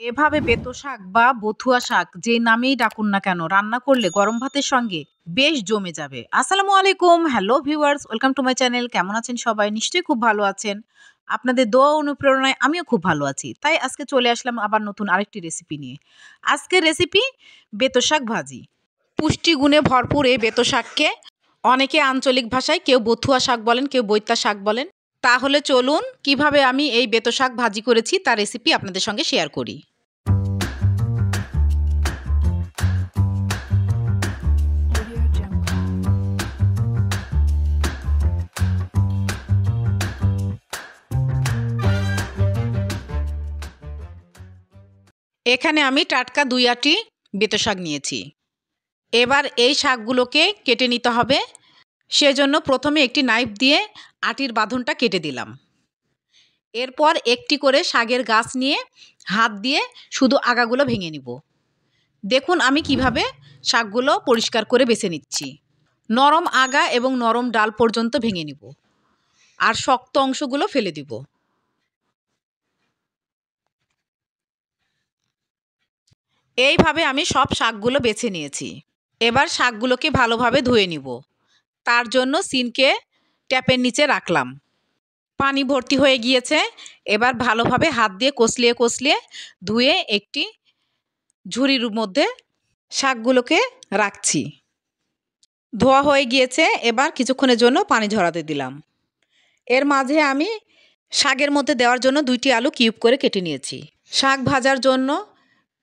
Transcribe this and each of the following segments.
এভাবে বেতো শাক বা বথুয়া শাক যে নামেই ডাকুন না কেন রান্না করলে গরম ভাতের সঙ্গে বেশ জমে যাবে। আসসালামু আলাইকুম, hello viewers, welcome to my channel. কেমন আছেন সবাই? নিশ্চয়ই খুব ভালো আছেন। আপনাদের দোয়া অনুপ্রেরণায় আমিও খুব ভালো আছি। তাই আজকে চলে আসলাম আবার নতুন আরেকটি রেসিপি নিয়ে। আজকের রেসিপি বেতো শাক ভাজি। পুষ্টিগুণে ভরপুর এই বেতো শাককে অনেকে আঞ্চলিক ভাষায় কেউ বথুয়া শাক বলেন, কেউ বৈত্যা শাক বলেন। তাহলে চলুন কিভাবে আমি এই বেতো শাক ভাজি করেছি তার রেসিপি আপনাদের সঙ্গে শেয়ার করি। এখানে আমি টাটকা 2 আঁটি বেতো শাক নিয়েছি। এবার এই শাকগুলোকে কেটে নিতে হবে। সেজন্য প্রথমে একটি নাইফ দিয়ে আঁটির বাঁধনটা কেটে দিলাম। এরপর একটি করে শাকের গাছ নিয়ে হাত দিয়ে শুধু আগাগুলো ভেঙে নিব। দেখুন আমি কিভাবে শাকগুলো পরিষ্কার করে বেছে নিচ্ছি। নরম আগা এবং নরম ডাল পর্যন্ত ভেঙে নিব, আর শক্ত অংশগুলো ফেলে দিব। এইভাবে আমি সব শাকগুলো বেছে নিয়েছি। এবার শাকগুলোকে ভালোভাবে ধুয়ে নিব। তার জন্য সিনকে ট্যাপের নিচে রাখলাম। পানি ভর্তি হয়ে গিয়েছে। এবার ভালোভাবে হাত দিয়ে কষলিয়ে কষলিয়ে ধুয়ে একটি ঝুড়ির মধ্যে শাকগুলোকে রাখছি। ধোয়া হয়ে গিয়েছে। এবার কিছুক্ষণের জন্য পানি ঝরাতে দিলাম। এর মাঝে আমি শাকের মধ্যে দেওয়ার জন্য 2টি আলু কিউব করে কেটে নিয়েছি। শাক ভাজার জন্য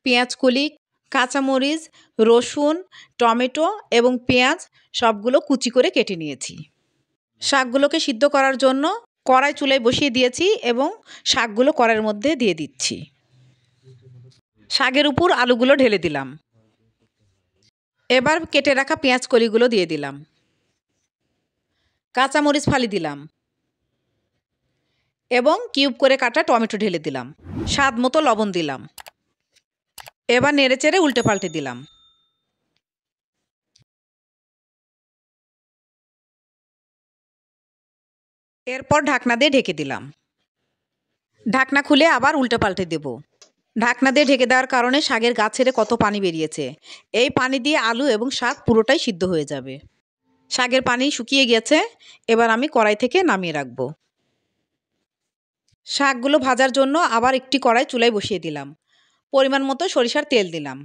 পেঁয়াজকলি, কাঁচামরিচ, রসুন, টমেটো এবং পেঁয়াজ সবগুলো কুচি করে কেটে নিয়েছি। শাকগুলোকে সিদ্ধ করার জন্য কড়াই চুলায় বসিয়ে দিয়েছি এবং শাকগুলো কড়াইয়ের মধ্যে দিয়ে দিচ্ছি। শাকের উপর আলুগুলো ঢেলে দিলাম। এবার কেটে রাখা পেঁয়াজ কলিগুলো দিয়ে দিলাম। কাঁচামরিচ ফালি দিলাম এবং কিউব করে কাটা টমেটো ঢেলে দিলাম। স্বাদ মতো লবণ দিলাম। এবার নেড়েচেড়ে উল্টে পাল্টে দিলাম। এরপর ঢাকনা দিয়ে ঢেকে দিলাম। ঢাকনা খুলে আবার উল্টে পাল্টে দেব। ঢাকনা দিয়ে ঢেকে দেওয়ার কারণে শাকের গা ছেড়ে কত পানি বেরিয়েছে। এই পানি দিয়ে আলু এবং শাক পুরোটাই সিদ্ধ হয়ে যাবে। শাকের পানি শুকিয়ে গেছে। এবার আমি কড়াই থেকে নামিয়ে রাখব। শাকগুলো ভাজার জন্য আবার একটি কড়াই চুলায় বসিয়ে দিলাম। পরিমাণ মতো সরিষার তেল দিলাম।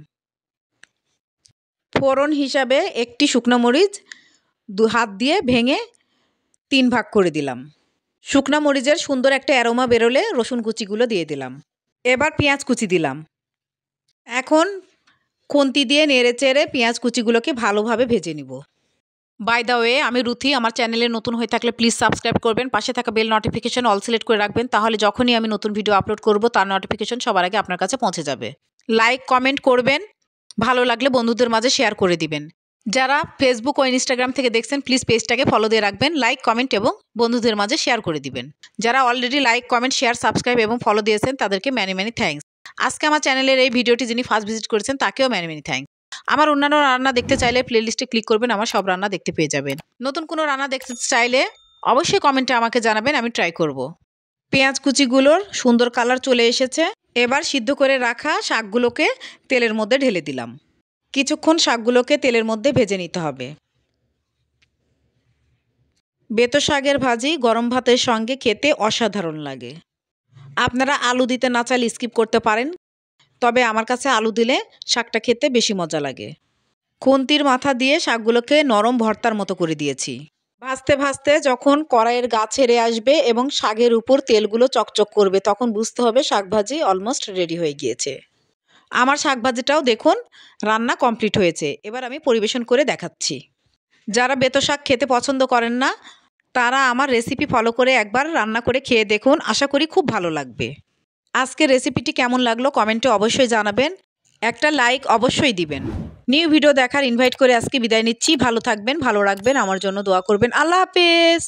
ফোড়ন হিসাবে একটি শুকনো মরিচ 2 হাত দিয়ে ভেঙে 3 ভাগ করে দিলাম। শুকনো মরিচের সুন্দর একটা অ্যারোমা বেরোলে রসুন কুচিগুলো দিয়ে দিলাম। এবার পেঁয়াজ কুচি দিলাম। এখন খুন্তি দিয়ে নেড়েচেড়ে পেঁয়াজ কুচিগুলোকে ভালোভাবে ভেজে নিব। বাই দ্য ওয়ে, আমি রুথি। আমার চ্যানেলে নতুন হয়ে থাকলে প্লিজ সাবস্ক্রাইব করবেন। পাশে থাকা বেল নোটিফিকেশন অল সিলেক্ট করে রাখবেন। তাহলে যখনই আমি নতুন ভিডিও আপলোড করব তার নোটিফিকেশন সবার আগে আপনার কাছে পৌঁছে যাবে। লাইক কমেন্ট করবেন। ভালো লাগলে বন্ধুদের মাঝে শেয়ার করে দিবেন। যারা ফেসবুক ও ইনস্টাগ্রাম থেকে দেখছেন প্লিজ পেজটাকে ফলো দিয়ে রাখবেন। লাইক কমেন্ট এবং বন্ধুদের মাঝে শেয়ার করে দিবেন। যারা already like comment share subscribe এবং ফলো দিয়েছেন তাদেরকে ম্যানি ম্যানি থ্যাঙ্কস। আজকে আমার চ্যানেলের এই ভিডিওটি যিনি ফার্স্ট ভিজিট করেছেন তাকেও ম্যানি ম্যানি থ্যাঙ্কস। আমার অন্যান্য রান্না দেখতে চাইলে প্লেলিস্টে ক্লিক করবেন, আমার সব রান্না দেখতে পেয়ে যাবেন। নতুন কোনো রান্না দেখতে চাইলে অবশ্যই কমেন্টে আমাকে জানাবেন, আমি ট্রাই করব। পেঁয়াজ কুচিগুলোর সুন্দর কালার চলে এসেছে। এবার সিদ্ধ করে রাখা শাকগুলোকে তেলের মধ্যে ঢেলে দিলাম। কিছুক্ষণ শাকগুলোকে তেলের মধ্যে ভেজে নিতে হবে। বেতো শাকের ভাজি গরম ভাতের সঙ্গে খেতে অসাধারণ লাগে। আপনারা আলু দিতে না চাইলে স্কিপ করতে পারেন, তবে আমার কাছে আলু দিলে শাকটা খেতে বেশি মজা লাগে। খুন্তির মাথা দিয়ে শাকগুলোকে নরম ভর্তার মতো করে দিয়েছি। ভাজতে ভাজতে যখন কড়াইয়ের গা ছেড়ে আসবে এবং শাকের উপর তেলগুলো চকচক করবে তখন বুঝতে হবে শাকভাজি অলমোস্ট রেডি হয়ে গিয়েছে। আমার শাকভাজিটাও দেখুন রান্না কমপ্লিট হয়েছে। এবার আমি পরিবেশন করে দেখাচ্ছি। যারা বেতো শাক খেতে পছন্দ করেন না তারা আমার রেসিপি ফলো করে একবার রান্না করে খেয়ে দেখুন, আশা করি খুব ভালো লাগবে। আজকের রেসিপিটি কেমন লাগলো কমেন্টে অবশ্যই জানাবেন। একটা লাইক অবশ্যই দিবেন। নিউ ভিডিও দেখার ইনভাইট করে আজকে বিদায় নিচ্ছি। ভালো থাকবেন, ভালো রাখবেন, আমার জন্য দোয়া করবেন। আল্লাহ হাফেজ।